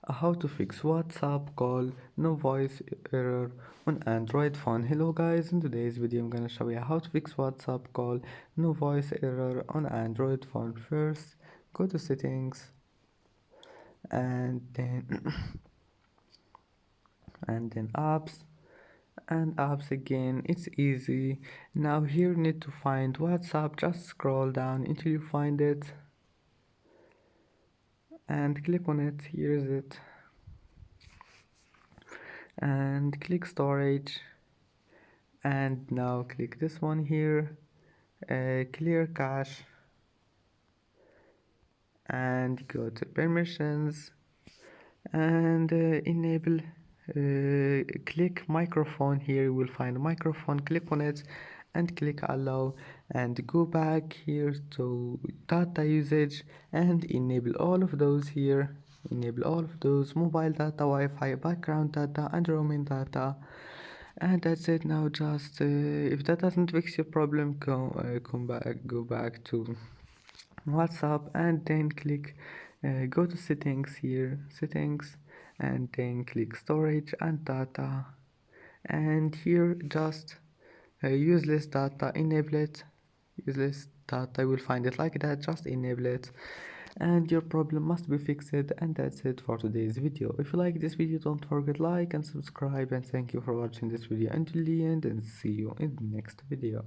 How to fix WhatsApp call no voice error on Android phone. Hello guys, in today's video I'm gonna show you how to fix WhatsApp call no voice error on Android phone. First, go to settings and then apps and apps again. It's easy. Now here you need to find WhatsApp. Just scroll down until you find it and click on it. Here's it and click storage, and now click this one here, clear cache, and go to permissions and enable click microphone. Here you will find microphone, click on it and click allow, and go back here to data usage and enable all of those here. Enable all of those: mobile data, Wi-Fi, background data and roaming data. And that's it. Now just if that doesn't fix your problem, go back to WhatsApp and then click go to settings here, settings, and then click storage and data, and here just useless data, enable it. Useless data, you will find it like that. Just enable it and your problem must be fixed. And that's it for today's video. If you like this video, don't forget like and subscribe, and thank you for watching this video until the end, and see you in the next video.